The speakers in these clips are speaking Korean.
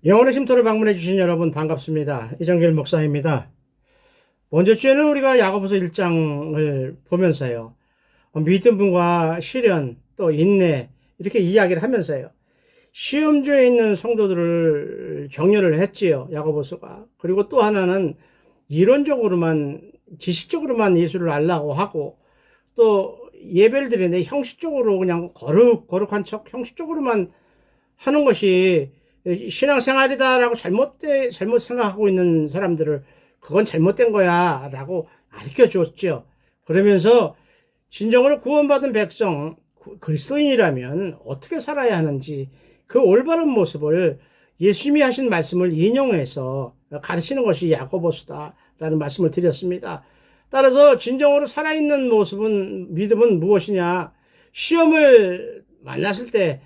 영혼의 쉼터를 방문해 주신 여러분 반갑습니다. 이정길 목사입니다. 먼저 주에는 우리가 야고보서 1장을 보면서요. 믿음과 시련 또 인내 이렇게 이야기를 하면서요. 시험주에 있는 성도들을 격려를 했지요. 야고보서가. 그리고 또 하나는 이론적으로만 지식적으로만 예수를 알라고 하고 또 예배를 드리는데 형식적으로 그냥 거룩한 척 형식적으로만 하는 것이 신앙생활이다라고 잘못 생각하고 있는 사람들을 그건 잘못된 거야 라고 가르쳐 줬죠. 그러면서 진정으로 구원받은 백성, 그리스도인이라면 어떻게 살아야 하는지 그 올바른 모습을 예수님이 하신 말씀을 인용해서 가르치는 것이 야고보서다라는 말씀을 드렸습니다. 따라서 진정으로 살아있는 믿음은 무엇이냐? 시험을 만났을 때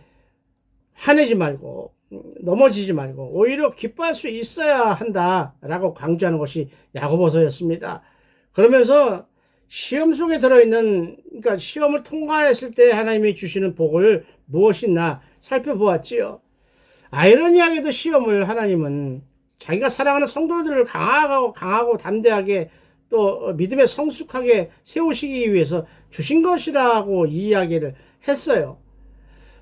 화내지 말고 넘어지지 말고 오히려 기뻐할 수 있어야 한다라고 강조하는 것이 야고보서였습니다. 그러면서 시험 속에 들어있는, 그러니까 시험을 통과했을 때 하나님이 주시는 복을 무엇이나 살펴보았지요. 아이러니하게도 시험을 하나님은 자기가 사랑하는 성도들을 강하고 담대하게 또 믿음에 성숙하게 세우시기 위해서 주신 것이라고 이야기를 했어요.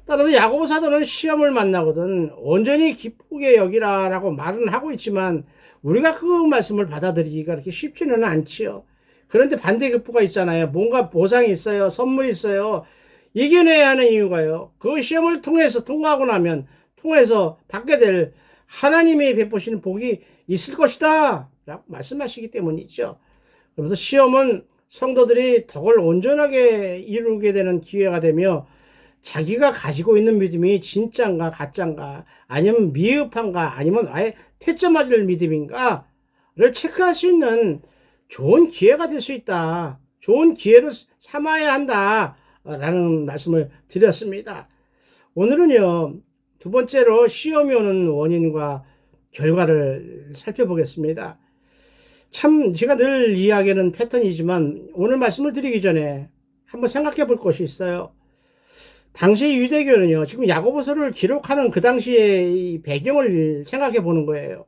따라서 야고보 사도는 시험을 만나거든 온전히 기쁘게 여기라라고 말은 하고 있지만 우리가 그 말씀을 받아들이기가 그렇게 쉽지는 않지요. 그런데 반대급부가 있잖아요. 뭔가 보상이 있어요. 선물이 있어요. 이겨내야 하는 이유가요. 그 시험을 통해서 통해서 받게 될 하나님이 베푸시는 복이 있을 것이다 라고 말씀하시기 때문이죠. 그래서 시험은 성도들이 덕을 온전하게 이루게 되는 기회가 되며 자기가 가지고 있는 믿음이 진짠가 가짠가 아니면 미흡한가 아니면 아예 퇴짜 맞을 믿음인가를 체크할 수 있는 좋은 기회가 될 수 있다. 좋은 기회로 삼아야 한다라는 말씀을 드렸습니다. 오늘은요, 두 번째로 시험이 오는 원인과 결과를 살펴보겠습니다. 참 제가 늘 이야기하는 패턴이지만 오늘 말씀을 드리기 전에 한번 생각해 볼 것이 있어요. 당시 유대교는요, 지금 야고보서를 기록하는 그 당시의 배경을 생각해 보는 거예요.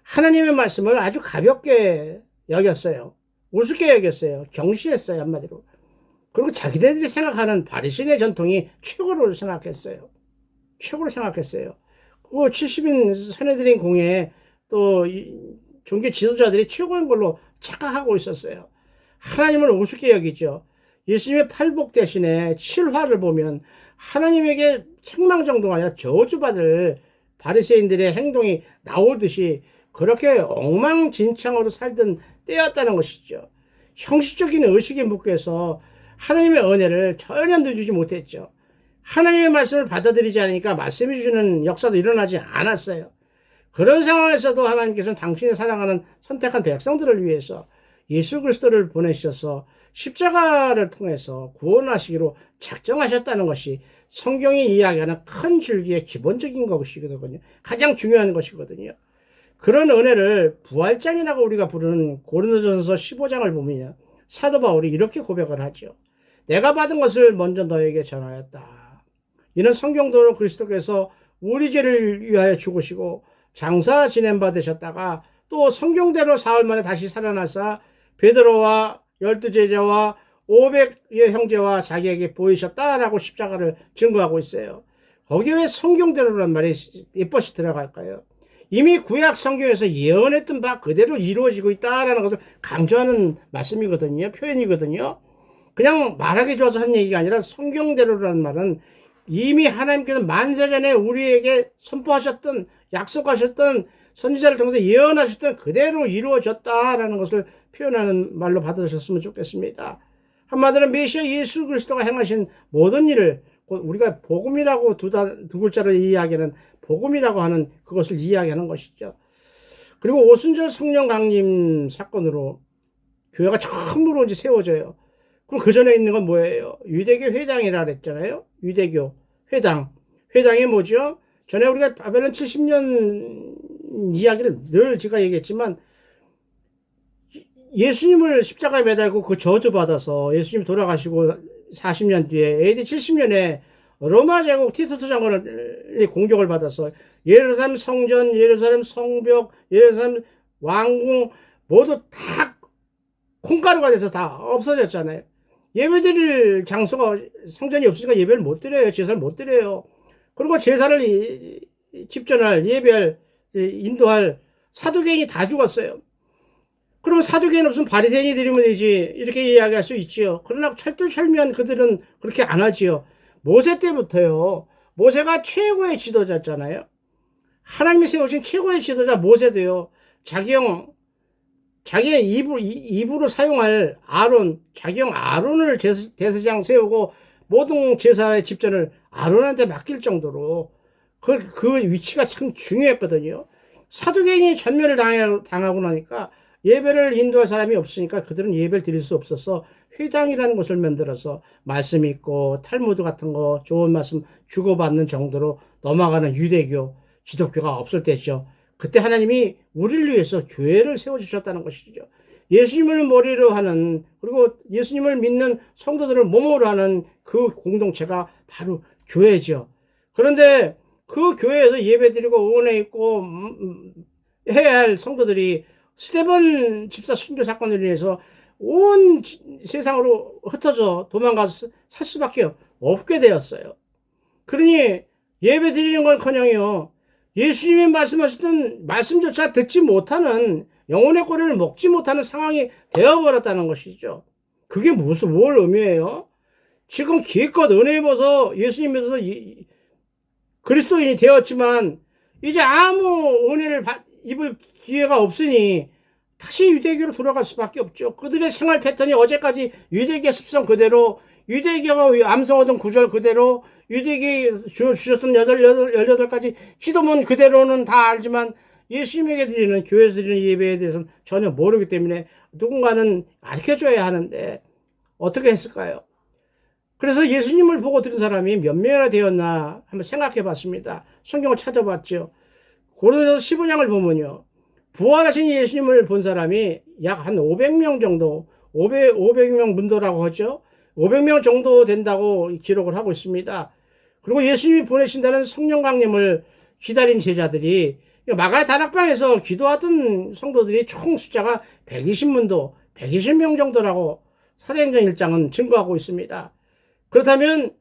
하나님의 말씀을 아주 가볍게 여겼어요. 우습게 여겼어요. 경시했어요, 한마디로. 그리고 자기들이 생각하는 바리새인의 전통이 최고로 생각했어요. 최고로 생각했어요. 그 70인 선해드린 공회에 또 종교 지도자들이 최고인 걸로 착각하고 있었어요. 하나님을 우습게 여기죠. 예수님의 팔복 대신에 7화를 보면 하나님에게 책망 정도가 아니라 저주받을 바리새인들의 행동이 나오듯이 그렇게 엉망진창으로 살던 때였다는 것이죠. 형식적인 의식에 묶여서 하나님의 은혜를 전혀 누리지 못했죠. 하나님의 말씀을 받아들이지 않으니까 말씀해 주시는 역사도 일어나지 않았어요. 그런 상황에서도 하나님께서는 당신이 사랑하는 선택한 백성들을 위해서 예수 그리스도를 보내셔서 십자가를 통해서 구원하시기로 작정하셨다는 것이 성경이 이야기하는 큰 줄기의 기본적인 것이거든요. 가장 중요한 것이거든요. 그런 은혜를 부활장이라고 우리가 부르는 고린도전서 15장을 보면 사도 바울이 이렇게 고백을 하죠. 내가 받은 것을 먼저 너에게 전하였다. 이는 성경대로 그리스도께서 우리 죄를 위하여 죽으시고 장사 지낸 바 되셨다가 또 성경대로 사흘 만에 다시 살아나사 베드로와 12제자와 500의 형제와 자기에게 보이셨다라고 십자가를 증거하고 있어요. 거기에 왜 성경대로란 말이 예뻐시 들어갈까요? 이미 구약 성경에서 예언했던 바 그대로 이루어지고 있다라는 것을 강조하는 말씀이거든요. 표현이거든요. 그냥 말하기 좋아서 한 얘기가 아니라 성경대로라는 말은 이미 하나님께서 만세전에 우리에게 선포하셨던 약속하셨던 선지자를 통해서 예언하셨던 그대로 이루어졌다라는 것을 표현하는 말로 받아주셨으면 좋겠습니다. 한마디로 메시아 예수 그리스도가 행하신 모든 일을 우리가 복음이라고 두 글자로 이야기하는 복음이라고 하는 그것을 이야기하는 것이죠. 그리고 오순절 성령 강림 사건으로 교회가 처음으로 이제 세워져요. 그럼 그 전에 있는 건 뭐예요? 유대교 회당이라 그랬잖아요. 유대교 회당. 회당이 뭐죠? 전에 우리가 바벨론 70년 이야기를 늘 제가 얘기했지만 예수님을 십자가에 매달고 그 저주받아서 예수님 돌아가시고 40년 뒤에 AD 70년에 로마 제국 티투스 장군의 공격을 받아서 예루살렘 성전, 예루살렘 성벽, 예루살렘 왕궁 모두 다 콩가루가 돼서 다 없어졌잖아요. 예배드릴 장소가 성전이 없으니까 예배를 못 드려요. 제사를 못 드려요. 그리고 제사를 집전할, 예배할, 인도할 사두개인이 다 죽었어요. 그러면 사두개인 없으면 바리새인이 드리면 되지, 이렇게 이야기할 수 있지요. 그러나 철두철미한 그들은 그렇게 안 하지요. 모세 때부터요. 모세가 최고의 지도자잖아요. 하나님이 세우신 최고의 지도자 모세도요. 자기의 입으로 사용할 아론, 자기 형 아론을 대제사장 세우고 모든 제사의 집전을 아론한테 맡길 정도로 그 위치가 참 중요했거든요. 사두개인이 전멸을 당하고 나니까 예배를 인도할 사람이 없으니까 그들은 예배를 드릴 수 없어서 회당이라는 곳을 만들어서 말씀 있고 탈무드 같은 거 좋은 말씀 주고받는 정도로 넘어가는 유대교, 기독교가 없을 때죠. 그때 하나님이 우리를 위해서 교회를 세워주셨다는 것이죠. 예수님을 머리로 하는, 그리고 예수님을 믿는 성도들을 몸으로 하는 그 공동체가 바로 교회죠. 그런데 그 교회에서 예배드리고 응원해 있고 해야 할 성도들이 스데반 집사 순교 사건으로 인해서 온 세상으로 흩어져 도망가서 살 수밖에 없게 되었어요. 그러니 예배 드리는 건커녕요, 예수님이 말씀하셨던 말씀조차 듣지 못하는, 영혼의 꼬리를 먹지 못하는 상황이 되어버렸다는 것이죠. 그게 뭘 의미해요? 지금 기껏 은혜 입어서 예수님 믿어서 그리스도인이 되었지만 이제 아무 은혜를 입을 기회가 없으니 다시 유대교로 돌아갈 수밖에 없죠. 그들의 생활 패턴이 어제까지 유대교 습성 그대로, 유대교가 암송하던 구절 그대로, 유대교에 주셨던 18가지 기도문 그대로는 다 알지만 예수님에게 드리는, 교회에서 드리는 예배에 대해서는 전혀 모르기 때문에 누군가는 가르쳐줘야 하는데 어떻게 했을까요? 그래서 예수님을 보고 들은 사람이 몇 명이나 되었나 한번 생각해 봤습니다. 성경을 찾아봤죠. 고린도서 15장을 보면요, 부활하신 예수님을 본 사람이 약 한 500명 정도, 500명 문도라고 하죠. 500명 정도 된다고 기록을 하고 있습니다. 그리고 예수님이 보내신다는 성령 강림을 기다린 제자들이 마가의 다락방에서 기도하던 성도들이 총 숫자가 120문도, 120명 정도라고 사도행전 1장은 증거하고 있습니다. 그렇다면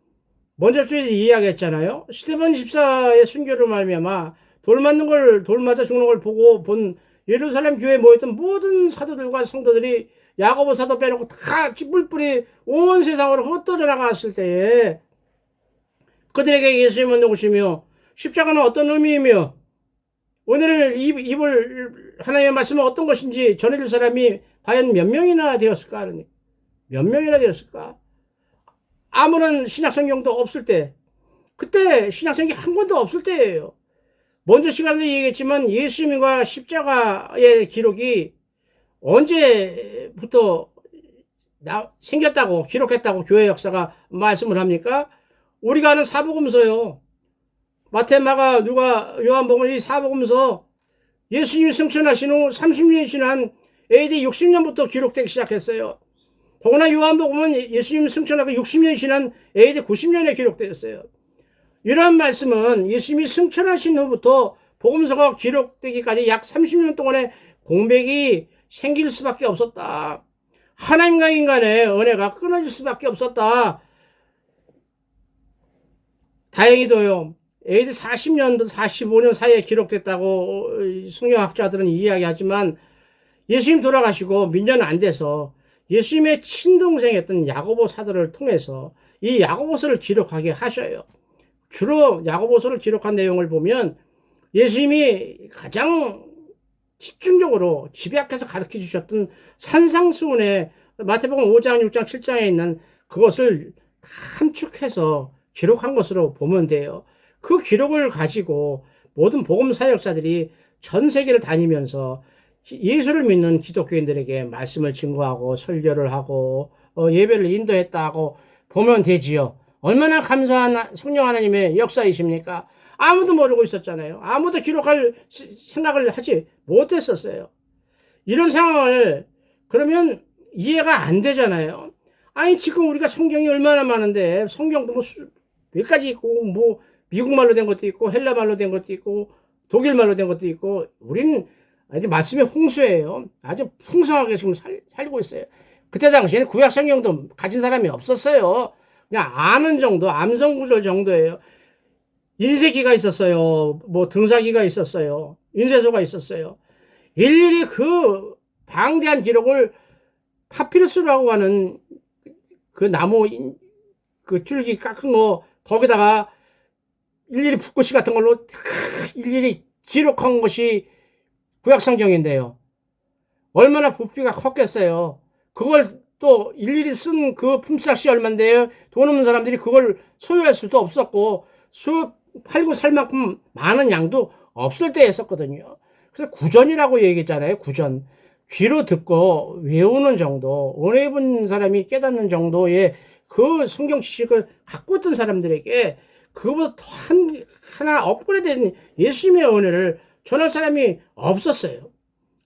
먼저 저희들이 이야기했잖아요. 스데반 집사의 순교로 말미암아 돌 맞아 죽는 걸 보고 본 예루살렘 교회에 모였던 모든 사도들과 성도들이 야고보 사도 빼놓고 다 뿔뿔이 온 세상으로 흩어져 나갔을 때에 그들에게 예수님은 누구시며 십자가는 어떤 의미이며 은혜를 입을 하나님의 말씀은 어떤 것인지 전해줄 사람이 과연 몇 명이나 되었을까? 몇 명이나 되었을까? 아무런 신약성경도 없을 때, 그때 신약성경이 한 권도 없을 때예요. 먼저 시간에도 얘기했지만 예수님과 십자가의 기록이 언제부터 생겼다고, 기록했다고 교회 역사가 말씀을 합니까? 우리가 아는 사복음서요. 마태, 마가, 누가, 요한복음, 이 사복음서 예수님이 승천하신 후 30년이 지난 AD 60년부터 기록되기 시작했어요. 더구나 요한복음은 예수님이 승천하고 60년이 지난 AD 90년에 기록되었어요. 이러한 말씀은 예수님이 승천하신 후부터 복음서가 기록되기까지 약 30년 동안의 공백이 생길 수밖에 없었다. 하나님과 인간의 은혜가 끊어질 수밖에 없었다. 다행히도요, AD 40년부터 45년 사이에 기록됐다고 성경학자들은 이야기하지만 예수님 돌아가시고 몇 년 안 돼서 예수님의 친동생이었던 야고보 사도를 통해서 이 야고보서를 기록하게 하셔요. 주로 야고보서를 기록한 내용을 보면 예수님이 가장 집중적으로 집약해서 가르쳐 주셨던 산상수훈의 마태복음 5장, 6장, 7장에 있는 그것을 함축해서 기록한 것으로 보면 돼요. 그 기록을 가지고 모든 복음 사역자들이 전 세계를 다니면서 예수를 믿는 기독교인들에게 말씀을 증거하고 설교를 하고 예배를 인도했다고 보면 되지요. 얼마나 감사한 성령 하나님의 역사이십니까? 아무도 모르고 있었잖아요. 아무도 기록할 생각을 하지 못했었어요. 이런 상황을 그러면 이해가 안 되잖아요. 아니 지금 우리가 성경이 얼마나 많은데 성경도 뭐 몇 가지 있고, 뭐, 미국 말로 된 것도 있고, 헬라 말로 된 것도 있고, 독일 말로 된 것도 있고, 우리는 아주 말씀의 홍수예요. 아주 풍성하게 지금 살고 있어요. 그때 당시에는 구약 성경도 가진 사람이 없었어요. 그냥 아는 정도, 암성구절 정도예요. 인쇄기가 있었어요. 뭐 등사기가 있었어요. 인쇄소가 있었어요. 일일이 그 방대한 기록을 파피루스라고 하는 그 나무 그 줄기 깎은 거 거기다가 일일이 붓글씨 같은 걸로 일일이 기록한 것이 구약성경인데요. 얼마나 부피가 컸겠어요. 그걸 또 일일이 쓴 그 품삯이 얼만데요. 돈 없는 사람들이 그걸 소유할 수도 없었고 팔고 살 만큼 많은 양도 없을 때였었거든요. 그래서 구전이라고 얘기했잖아요. 구전. 귀로 듣고 외우는 정도, 은혜 입은 사람이 깨닫는 정도의 그 성경 지식을 갖고 있던 사람들에게 그보다 더 하나 업그레이드된 예수님의 은혜를 전할 사람이 없었어요.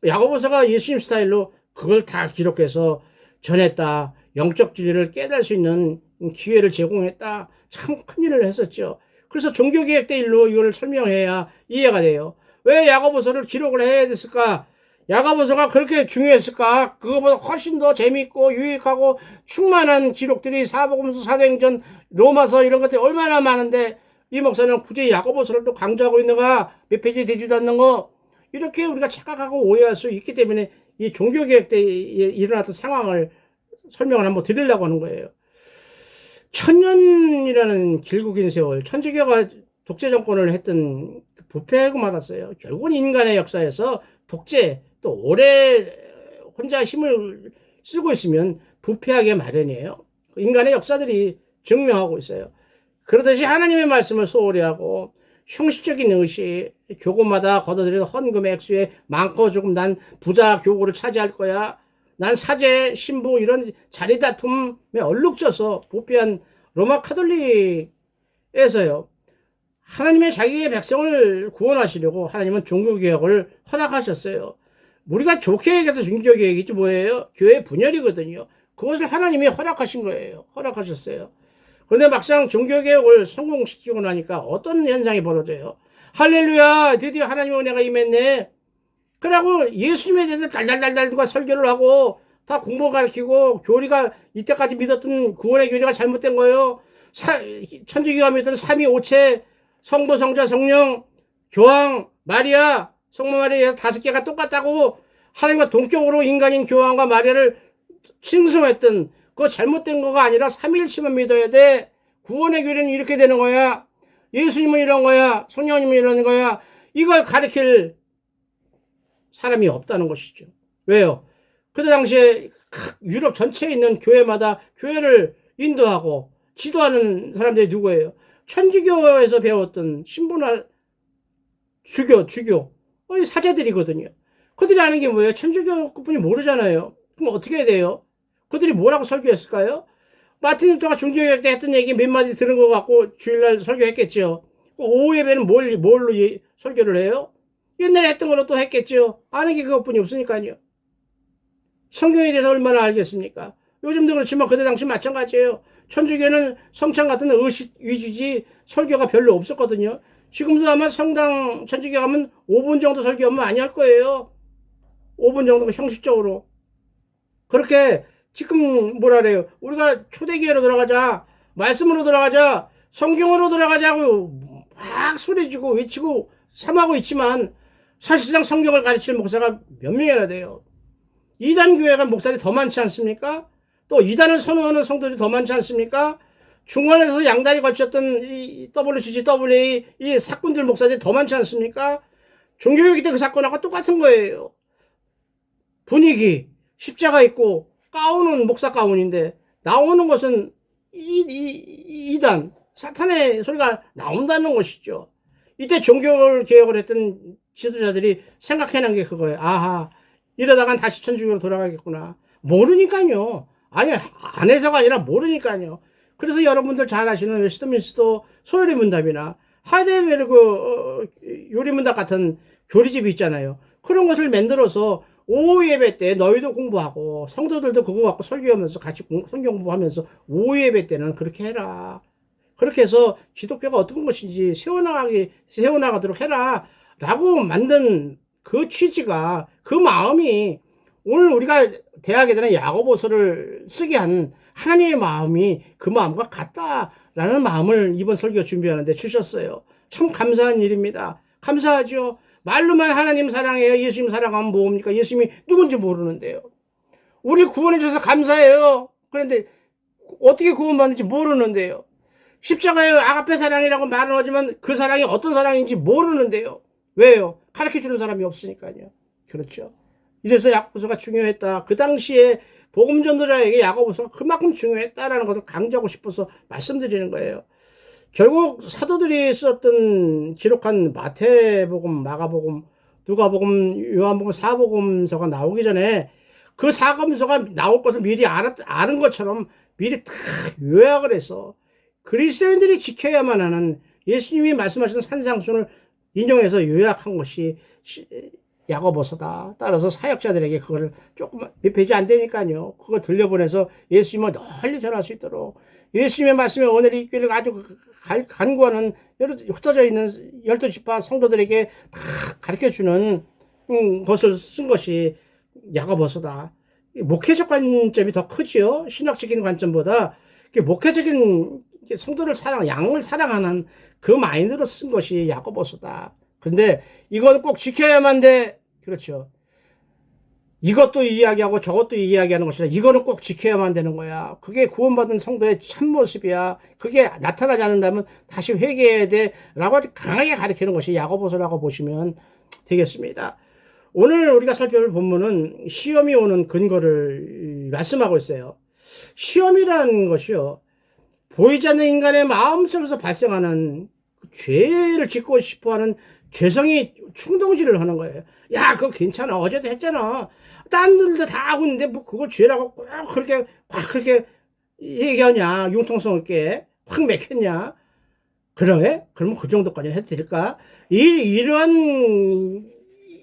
야고보서가 예수님 스타일로 그걸 다 기록해서 전했다. 영적 진리를 깨달을 수 있는 기회를 제공했다. 참 큰일을 했었죠. 그래서 종교개혁 때 일로 이걸 설명해야 이해가 돼요. 왜 야고보서를 기록을 해야 됐을까? 야고보서가 그렇게 중요했을까? 그거보다 훨씬 더 재밌고 유익하고 충만한 기록들이 사복음서, 사도행전, 로마서 이런 것들이 얼마나 많은데 이 목사는 굳이 야고보서를 또 강조하고 있는가? 몇 페이지 되지도 않는 거? 이렇게 우리가 착각하고 오해할 수 있기 때문에 이 종교개혁 때 일어났던 상황을 설명을 한번 드리려고 하는 거예요. 천년이라는 길고 긴 세월, 천주교가 독재 정권을 했던 부패하고 말았어요. 결국은 인간의 역사에서 독재, 또 오래 혼자 힘을 쓰고 있으면 부패하게 마련이에요. 인간의 역사들이 증명하고 있어요. 그러듯이 하나님의 말씀을 소홀히 하고 형식적인 의식, 교구마다 걷어들이는 헌금의 액수에 많고 조금 난 부자 교구를 차지할 거야. 난 사제, 신부 이런 자리 다툼에 얼룩져서 부패한 로마 카톨릭에서요. 하나님의 자기의 백성을 구원하시려고 하나님은 종교개혁을 허락하셨어요. 우리가 좋게 얘기해서 종교개혁이지 뭐예요? 교회 분열이거든요. 그것을 하나님이 허락하신 거예요. 허락하셨어요. 그런데 막상 종교개혁을 성공시키고 나니까 어떤 현상이 벌어져요? 할렐루야! 드디어 하나님의 은혜가 임했네. 그러고 예수님에 대해서 달달달달 누가 설교를 하고 다 공부 가르치고 교리가 이때까지 믿었던 구원의 교리가 잘못된 거예요. 천주교가 믿던 삼위오체, 성부, 성자, 성령, 교황, 마리아, 성모 마리아 5개가 똑같다고 하나님과 동격으로 인간인 교황과 마리아를 칭송했던 그거 잘못된 거가 아니라 삼위일체만 믿어야 돼. 구원의 교리는 이렇게 되는 거야. 예수님은 이런 거야. 성령님은 이런 거야. 이걸 가르칠 사람이 없다는 것이죠. 왜요? 그때 당시에 유럽 전체에 있는 교회마다 교회를 인도하고 지도하는 사람들이 누구예요? 천주교에서 배웠던 신부나 주교, 사제들이거든요. 그들이 아는 게 뭐예요? 천주교뿐이 모르잖아요. 그럼 어떻게 해야 돼요? 그들이 뭐라고 설교했을까요? 마틴 루터가 종교개혁 때 했던 얘기 몇 마디 들은 것 같고 주일날 설교했겠죠. 오후 예배는 뭘로 설교를 해요? 옛날에 했던 걸로 또 했겠죠. 아는 게 그것뿐이 없으니까요. 성경에 대해서 얼마나 알겠습니까? 요즘도 그렇지만 그때 당시 마찬가지예요. 천주교는 성찬 같은 의식 위주지 설교가 별로 없었거든요. 지금도 아마 성당 천주교 가면 5분 정도 설교하면 많이 할 거예요. 5분 정도가 형식적으로. 그렇게 지금 뭐라 그래요. 우리가 초대교회로 돌아가자. 말씀으로 돌아가자. 성경으로 돌아가자고 막 소리지고 외치고 삼하고 있지만 사실상 성경을 가르치는 목사가 몇 명이나 돼요. 이단 교회가 목사들이 더 많지 않습니까? 또 이단을 선호하는 성도들이 더 많지 않습니까? 중간에서 양다리 걸쳤던 이 WCC, WA 이 사건들 목사들이 더 많지 않습니까? 종교개혁 때 그 사건하고 똑같은 거예요. 분위기, 십자가 있고 가운은 목사 가운인데 나오는 것은 이단, 사탄의 소리가 나온다는 것이죠. 이때 종교개혁을 했던 지도자들이 생각해낸 게 그거예요. 아하, 이러다간 다시 천주교로 돌아가겠구나. 모르니까요. 아니, 안 해서가 아니라 모르니까요. 그래서 여러분들 잘 아시는 웨스트민스터 소요리 문답이나 하이델베르그 요리 문답 같은 교리집이 있잖아요. 그런 것을 만들어서 오후 예배 때 너희도 공부하고 성도들도 그거 갖고 설교하면서 같이 성경 공부하면서 오후 예배 때는 그렇게 해라. 그렇게 해서 기독교가 어떤 것인지 세워나가도록 해라. 라고 만든 그 취지가, 그 마음이 오늘 우리가 대학에 대한 야고보서를 쓰게 한 하나님의 마음이 그 마음과 같다라는 마음을 이번 설교 준비하는데 주셨어요. 참 감사한 일입니다. 감사하죠. 말로만 하나님 사랑해요, 예수님 사랑하면 뭡니까? 예수님이 누군지 모르는데요. 우리 구원해 주셔서 감사해요. 그런데 어떻게 구원받는지 모르는데요. 십자가의 아가페 사랑이라고 말은 하지만 그 사랑이 어떤 사랑인지 모르는데요. 왜요? 가르쳐주는 사람이 없으니까요. 그렇죠. 이래서 야고보서가 중요했다. 그 당시에 복음 전도자에게 야고보서가 그만큼 중요했다라는 것을 강조하고 싶어서 말씀드리는 거예요. 결국 사도들이 썼던 기록한 마태복음, 마가복음, 누가복음, 요한복음, 사복음서가 나오기 전에 그 사복음서가 나올 것을 미리 아는 것처럼 미리 다 요약을 해서 그리스도인들이 지켜야만 하는 예수님이 말씀하신 산상순을 인용해서 요약한 것이 야고보서다. 따라서 사역자들에게 그걸 조금 몇 페이지 안 되니까요. 그걸 들려보내서 예수님을 널리 전할 수 있도록 예수님의 말씀에 오늘의 있기를 아주 간구하는 흩어져 있는 12지파 성도들에게 다 가르쳐주는 것을 쓴 것이 야고보서다. 목회적 관점이 더 크지요. 신학적인 관점보다 목회적인 성도를 양을 사랑하는 그 마인드로 쓴 것이 야고보서다. 근데 이건 꼭 지켜야만 돼. 그렇죠. 이것도 이야기하고 저것도 이야기하는 것이라 이거는 꼭 지켜야만 되는 거야. 그게 구원받은 성도의 참모습이야. 그게 나타나지 않는다면 다시 회개해야 돼. 라고 강하게 가르치는 것이 야고보서라고 보시면 되겠습니다. 오늘 우리가 살펴볼 본문은 시험이 오는 근거를 말씀하고 있어요. 시험이라는 것이요. 보이지 않는 인간의 마음속에서 발생하는 죄를 짓고 싶어하는 죄성이 충동질을 하는 거예요. 야, 그거 괜찮아. 어제도 했잖아. 딴 분들도 다 하고 있는데 뭐 그걸 죄라고 꼭 그렇게 확 그렇게 얘기하냐. 융통성 있게 확 맥혔냐. 그래? 그러면 그 정도까지는 해도 될까? 이러한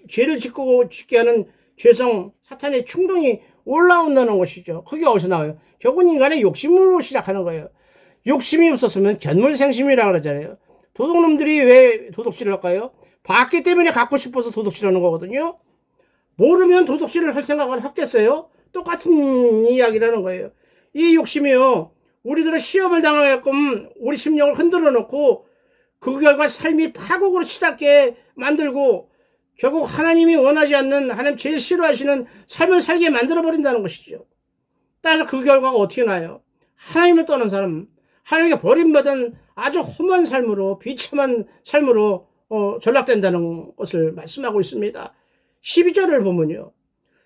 죄를 짓게 하는 죄성, 사탄의 충동이 올라온다는 것이죠. 그게 어디서 나와요? 결국은 인간의 욕심으로 시작하는 거예요. 욕심이 없었으면 견물생심이라고 그러잖아요. 도둑놈들이 왜 도둑질을 할까요? 봤기 때문에 갖고 싶어서 도둑질하는 거거든요. 모르면 도둑질을 할 생각을 했겠어요? 똑같은 이야기라는 거예요. 이 욕심이요. 우리들은 시험을 당하게끔 우리 심령을 흔들어 놓고 그 결과 삶이 파국으로 치닫게 만들고 결국 하나님이 원하지 않는, 하나님 제일 싫어하시는 삶을 살게 만들어 버린다는 것이죠. 따라서 그 결과가 어떻게 나요? 하나님을 떠난 사람, 하나님께 버림받은 아주 험한 삶으로, 비참한 삶으로 전락된다는 것을 말씀하고 있습니다. 12절을 보면요.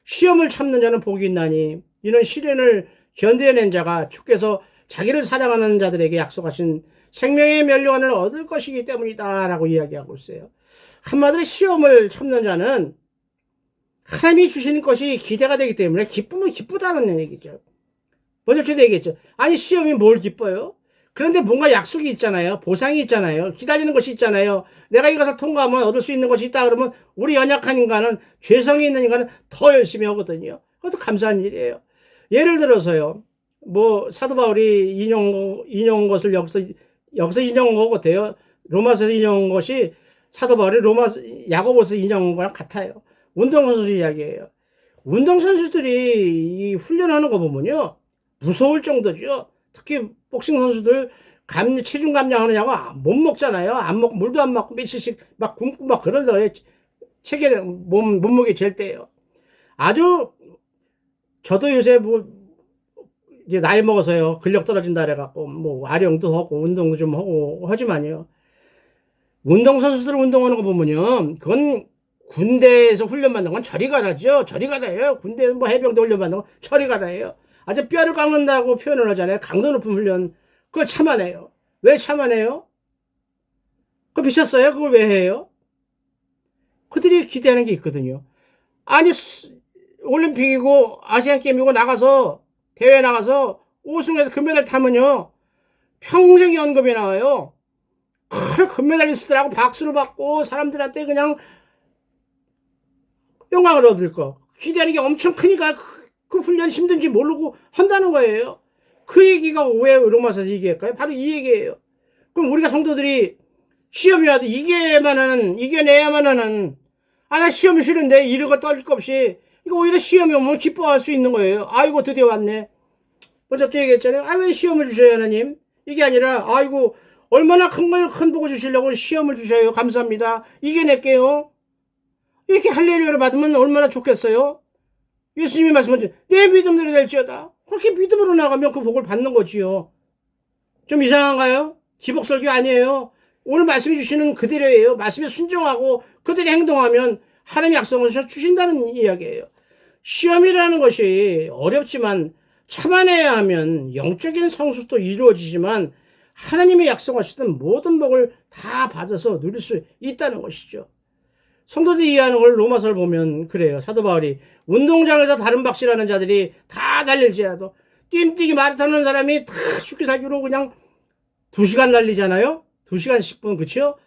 시험을 참는 자는 복이 있나니 이는 시련을 견뎌낸 자가 주께서 자기를 사랑하는 자들에게 약속하신 생명의 멸류관을 얻을 것이기 때문이다 라고 이야기하고 있어요. 한마디로 시험을 참는 자는 하나님이 주시는 것이 기대가 되기 때문에 기쁘면 기쁘다는 얘기죠. 먼저 저도 얘기했죠. 아니 시험이 뭘 기뻐요? 그런데 뭔가 약속이 있잖아요. 보상이 있잖아요. 기다리는 것이 있잖아요. 내가 이것을 통과하면 얻을 수 있는 것이 있다 그러면 우리 연약한 인간은, 죄성이 있는 인간은 더 열심히 하거든요. 그것도 감사한 일이에요. 예를 들어서요. 뭐 사도 바울이 인용한 것을 여기서 인용한 것 같아요. 로마서에서 인용한 것이 사도 바울이 야고보서 인용한 거랑 같아요. 운동선수 이야기예요. 운동선수들이 이 훈련하는 거 보면요. 무서울 정도죠. 특히 복싱 선수들 체중 감량하는 약을 못 먹잖아요. 안 먹고 물도 안 먹고 며칠씩 막 굶고 막 그러더라고요. 몸무게 잴 때요. 아주 저도 요새 뭐 이제 나이 먹어서요. 근력 떨어진다 그래갖고 뭐 아령도 하고 운동도 좀 하고 하지만요. 운동선수들 운동하는 거 보면요. 그건 군대에서 훈련받는 건 저리 가라죠. 저리 가라예요. 군대 뭐 해병대 훈련받는 건 저리 가라예요. 아주 뼈를 깎는다고 표현을 하잖아요. 강도 높은 훈련. 그걸 참아내요. 왜 참아내요? 그거 미쳤어요? 그걸 왜 해요? 그들이 기대하는 게 있거든요. 아니 올림픽이고 아시안게임이고 나가서 대회 나가서 우승해서 금메달 타면요. 평생 연금이 나와요. 그래 금메달리스트라고 박수를 받고 사람들한테 그냥 영광을 얻을 거. 기대하는 게 엄청 크니까 그 훈련 힘든지 모르고 한다는 거예요. 그 얘기가 왜 로마서에서 얘기할까요? 바로 이 얘기예요. 그럼 우리가 성도들이 시험이 와도 이겨내야만 하는, 나 시험이 싫은데 이러고 떨릴 것 없이, 이거 오히려 시험이 오면 기뻐할 수 있는 거예요. 아이고, 드디어 왔네. 먼저 또 얘기했잖아요. 왜 시험을 주셔요, 하나님? 이게 아니라, 아이고, 얼마나 큰 복을 주시려고 시험을 주셔요. 감사합니다. 이겨낼게요. 이렇게 할렐루야를 받으면 얼마나 좋겠어요? 예수님이 말씀하신 내 믿음대로 될지어다. 그렇게 믿음으로 나가면 그 복을 받는 거지요. 좀 이상한가요? 기복설교 아니에요. 오늘 말씀해 주시는 그대로예요. 말씀에 순종하고 그대로 행동하면 하나님의 약속을 주신다는 이야기예요. 시험이라는 것이 어렵지만 참아내야 하면 영적인 성숙도 이루어지지만 하나님의 약속하시던 모든 복을 다 받아서 누릴 수 있다는 것이죠. 성도들이 이해하는 걸 로마서를 보면 그래요. 사도 바울이 운동장에서 다른 박씨라는 자들이 다 달릴지라도 뜀뛰기 마라톤 사람이 다 죽기 살기로 그냥 2시간 달리잖아요. 2시간 10분, 그쵸?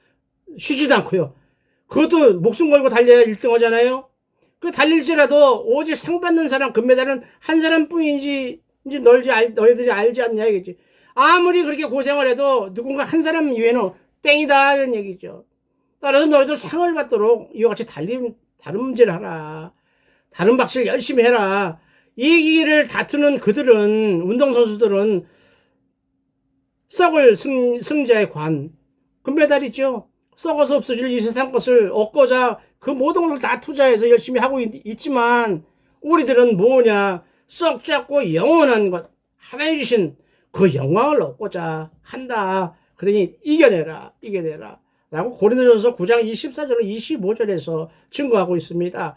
쉬지도 않고요. 그것도 목숨 걸고 달려야 1등 하잖아요. 그 달릴지라도 오직 상 받는 사람, 금메달은 한 사람뿐인지 이제 너희들이 알지 않냐 이겠지. 아무리 그렇게 고생을 해도 누군가 한 사람 이외에는 땡이다 이런 얘기죠. 따라서 너희도 상을 받도록 이와 같이 다름질을 하라. 다른 박질 열심히 해라. 이 길을 다투는 그들은, 운동선수들은 썩을 승자의 관, 금메달이죠. 썩어서 없어질 이 세상 것을 얻고자 그 모든 것을 다 투자해서 열심히 하고 있지만 우리들은 뭐냐? 썩 작고 영원한 것, 하나님 주신 그 영광을 얻고자 한다. 그러니 이겨내라. 라고 고린도전서 9장 24절로 25절에서 증거하고 있습니다.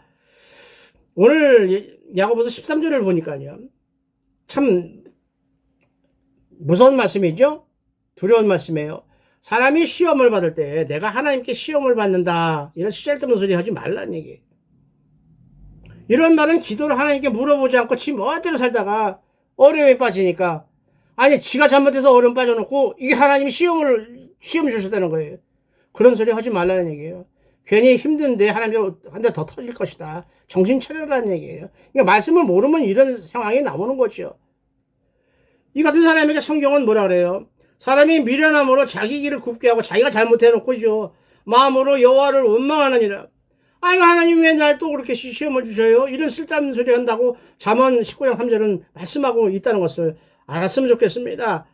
오늘 야고보서 13절을 보니까요. 참 무서운 말씀이죠? 두려운 말씀이에요. 사람이 시험을 받을 때 내가 하나님께 시험을 받는다. 이런 시잘데없는 소리 하지 말라는 얘기예요. 이런 말은 기도를 하나님께 물어보지 않고 지 멋대로 살다가 어려움에 빠지니까 지가 잘못해서 어려움 빠져놓고 이게 하나님이 시험을 주셨다는 거예요. 그런 소리 하지 말라는 얘기예요. 괜히 힘든데 하나님이 한 대 더 터질 것이다. 정신 차려라는 얘기예요. 그러니까 말씀을 모르면 이런 상황이 나오는 거죠. 이 같은 사람에게 성경은 뭐라 그래요? 사람이 미련함으로 자기 길을 굽게 하고 자기가 잘못해놓고죠. 마음으로 여호와를 원망하느니라. 이거 하나님 왜 날 또 그렇게 시험을 주셔요? 이런 쓸데없는 소리 한다고 잠언 19장 3절은 말씀하고 있다는 것을 알았으면 좋겠습니다.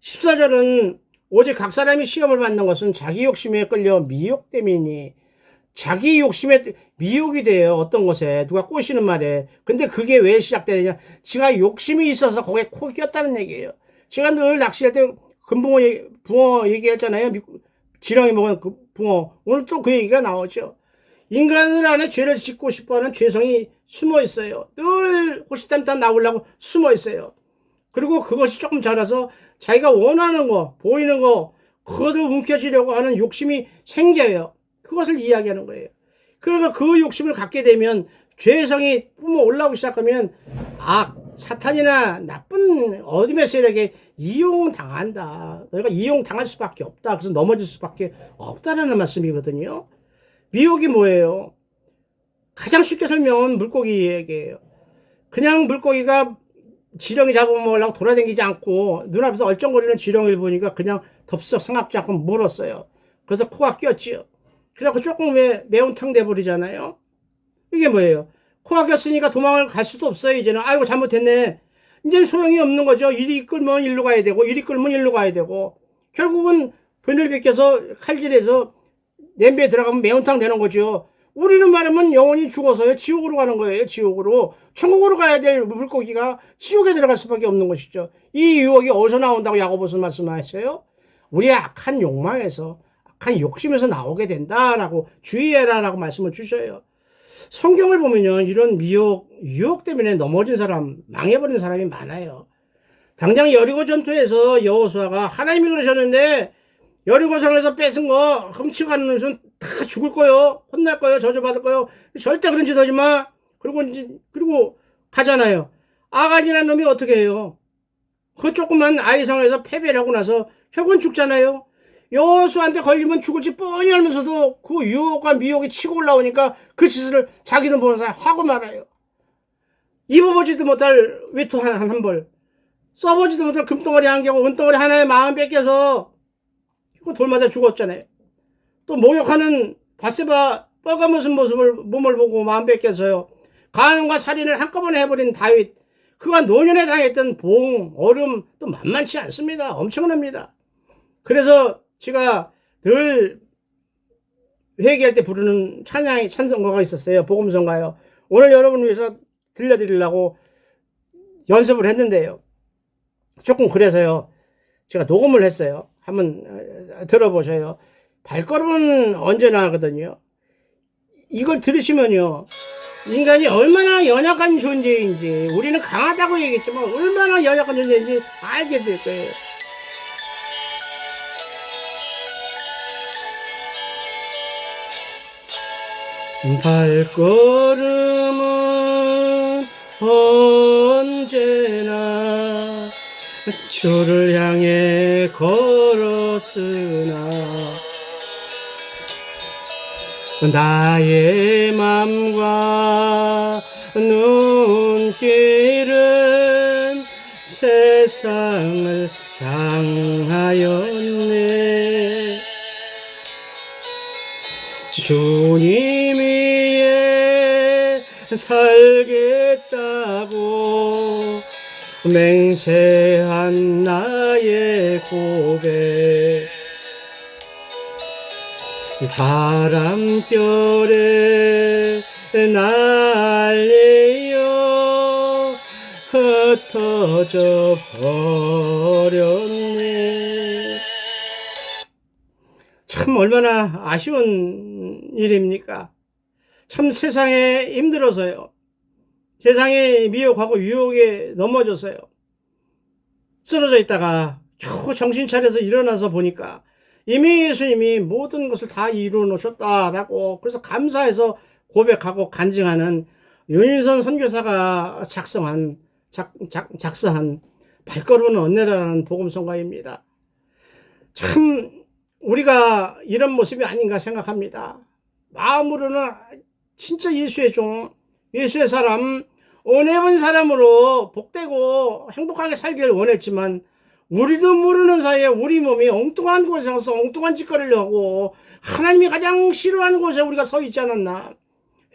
14절은 오직 각 사람이 시험을 받는 것은 자기 욕심에 끌려 미혹 때문이니, 자기 욕심에 미혹이 돼요. 어떤 것에 누가 꼬시는 말에. 근데 그게 왜 시작되느냐? 지가 욕심이 있어서 거기에 코 꼈다는 얘기예요. 제가 늘 낚시할 때 붕어 얘기했잖아요. 지렁이 먹은 그 붕어. 오늘 또 그 얘기가 나오죠. 인간을 안에 죄를 짓고 싶어하는 죄성이 숨어 있어요. 늘 호시탐탐 나오려고 숨어 있어요. 그리고 그것이 조금 자라서 자기가 원하는 거, 보이는 거, 그것을 움켜쥐려고 하는 욕심이 생겨요. 그것을 이야기하는 거예요. 그러니까 그 욕심을 갖게 되면 죄성이 뿜어 올라오기 시작하면 사탄이나 나쁜 어둠의 세력에 이용당한다. 너희가 이용당할 수밖에 없다. 그래서 넘어질 수밖에 없다라는 말씀이거든요. 미혹이 뭐예요? 가장 쉽게 설명은 물고기 얘기예요. 그냥 물고기가 지렁이 잡아먹으려고 돌아다니지 않고 눈앞에서 얼쩡거리는 지렁이를 보니까 그냥 덥석 생각지 않고 물었어요. 그래서 코가 꼈지요. 그래갖고 조금 매운탕 돼버리잖아요. 이게 뭐예요? 코가 꼈으니까 도망을 갈 수도 없어요. 이제는 아이고 잘못했네. 이제 소용이 없는 거죠. 이리 끌면 일로 가야 되고 이리 끌면 일로 가야 되고 결국은 변을 벗겨서 칼질해서 냄비에 들어가면 매운탕 되는 거죠. 우리는 말하면 영원히 죽어서요. 지옥으로 가는 거예요. 지옥으로. 천국으로 가야 될 물고기가 지옥에 들어갈 수밖에 없는 것이죠. 이 유혹이 어디서 나온다고 야고보서 말씀하셨어요? 우리의 악한 욕망에서, 악한 욕심에서 나오게 된다라고 주의해라라고 말씀을 주셔요. 성경을 보면요. 이런 유혹 때문에 넘어진 사람, 망해버린 사람이 많아요. 당장 여리고 전투에서 여호수아가 하나님이 그러셨는데 여리고성에서 뺏은 거 훔치고 가는 놈은 다 죽을 거요. 혼날 거요. 저주받을 거요. 절대 그런 짓 하지 마. 그리고 가잖아요. 아간이라는 놈이 어떻게 해요? 그 조그만 아이성에서 패배를 하고 나서 결국은 죽잖아요. 여호수아한테 걸리면 죽을지 뻔히 알면서도 그 유혹과 미혹이 치고 올라오니까 그 짓을 자기는 보는 사람 하고 말아요. 입어보지도 못할 외투 한 벌, 써보지도 못할 금덩어리 한 겹, 은덩어리 하나에 마음 뺏겨서 돌 맞아 죽었잖아요. 또 모욕하는 바세바 뻘가무슨 몸을 보고 마음 뺏겨서요. 간음과 살인을 한꺼번에 해버린 다윗, 그가 노년에 당했던 봉, 얼음 또 만만치 않습니다. 엄청납니다. 그래서 제가 늘 회개할 때 부르는 찬송가가 있었어요. 복음성가요. 오늘 여러분을 위해서 들려드리려고 연습을 했는데요. 조금 그래서요. 제가 녹음을 했어요. 한번 들어보세요. 발걸음은 언제나 하거든요. 이걸 들으시면요. 인간이 얼마나 연약한 존재인지, 우리는 강하다고 얘기했지만 얼마나 연약한 존재인지 알게 될 거예요. 발걸음은 언제나 주를 향해 걸었으나 나의 맘과 눈길은 세상을 향하였네. 주님 위에 살겠다고 맹세한 나의 고백, 바람결에 날리어 흩어져 버렸네. 참 얼마나 아쉬운 일입니까? 참 세상에 힘들어서요. 세상에 미혹하고 유혹에 넘어져서요. 쓰러져 있다가 겨우 정신 차려서 일어나서 보니까 이미 예수님이 모든 것을 다 이루어 놓으셨다라고, 그래서 감사해서 고백하고 간증하는 윤일선 선교사가 작성한 발걸음은 언제라는 복음성가입니다. 참 우리가 이런 모습이 아닌가 생각합니다. 마음으로는 진짜 예수의 종, 예수의 사람, 은혜 본 사람으로 복되고 행복하게 살기를 원했지만 우리도 모르는 사이에 우리 몸이 엉뚱한 곳에 가서 엉뚱한 짓거리를 하고 하나님이 가장 싫어하는 곳에 우리가 서 있지 않았나.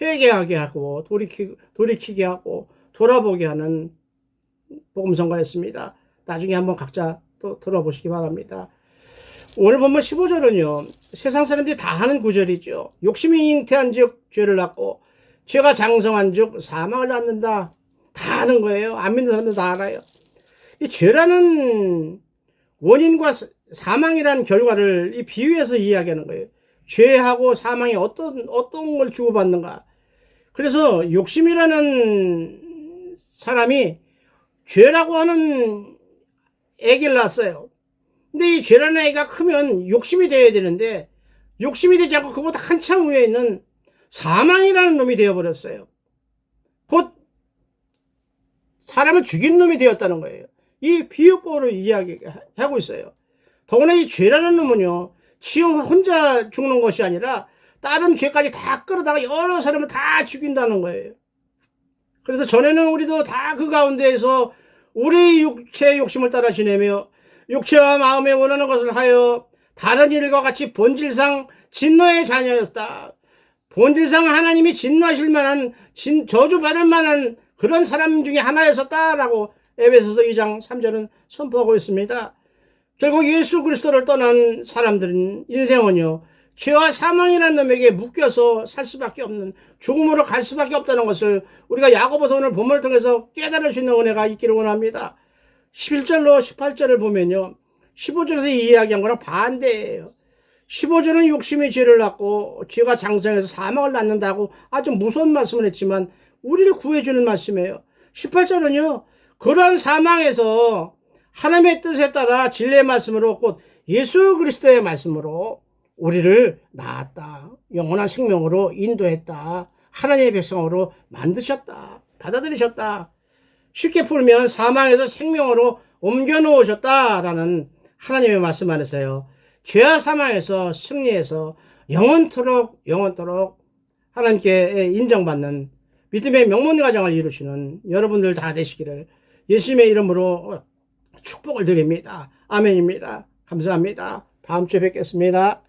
회개하게 하고 돌이키게 하고 돌아보게 하는 복음성가였습니다. 나중에 한번 각자 또 들어보시기 바랍니다. 오늘 본문 15절은요. 세상 사람들이 다 하는 구절이죠. 욕심이 잉태한 즉 죄를 낳고 죄가 장성한 즉 사망을 낳는다. 다 하는 거예요. 안 믿는 사람들 다 알아요. 이 죄라는 원인과 사망이라는 결과를 이 비유해서 이야기하는 거예요. 죄하고 사망이 어떤 걸 주고받는가. 그래서 욕심이라는 사람이 죄라고 하는 애기를 낳았어요. 근데 이 죄라는 애가 크면 욕심이 되어야 되는데 욕심이 되지 않고 그보다 한참 위에 있는 사망이라는 놈이 되어버렸어요. 곧 사람을 죽인 놈이 되었다는 거예요. 이 비유법으로 이야기하고 있어요. 더구나 이 죄라는 놈은요, 지 혼자 죽는 것이 아니라 다른 죄까지 다 끌어다가 여러 사람을 다 죽인다는 거예요. 그래서 전에는 우리도 다 그 가운데에서 우리 육체의 욕심을 따라 지내며 육체와 마음에 원하는 것을 하여 다른 일과 같이 본질상 진노의 자녀였다. 본질상 하나님이 진노하실 만한 저주받을 만한 그런 사람 중에 하나였었다라고 에베소서 2장 3절은 선포하고 있습니다. 결국 예수 그리스도를 떠난 사람들은 인생은요, 죄와 사망이라는 놈에게 묶여서 살 수밖에 없는, 죽음으로 갈 수밖에 없다는 것을 우리가 야고보서 오늘 본문을 통해서 깨달을 수 있는 은혜가 있기를 원합니다. 11절로 18절을 보면요, 15절에서 이야기한 거랑 반대예요. 15절은 욕심이 죄를 낳고 죄가 장성해서 사망을 낳는다고 아주 무서운 말씀을 했지만 우리를 구해주는 말씀이에요. 18절은요, 그러한 사망에서 하나님의 뜻에 따라 진리의 말씀으로, 곧 예수 그리스도의 말씀으로 우리를 낳았다. 영원한 생명으로 인도했다. 하나님의 백성으로 만드셨다. 받아들이셨다. 쉽게 풀면 사망에서 생명으로 옮겨 놓으셨다라는 하나님의 말씀 안에서요, 죄와 사망에서 승리해서 영원토록 하나님께 인정받는 믿음의 명문가정을 이루시는 여러분들 다 되시기를 예수님의 이름으로 축복을 드립니다. 아멘입니다. 감사합니다. 다음 주에 뵙겠습니다.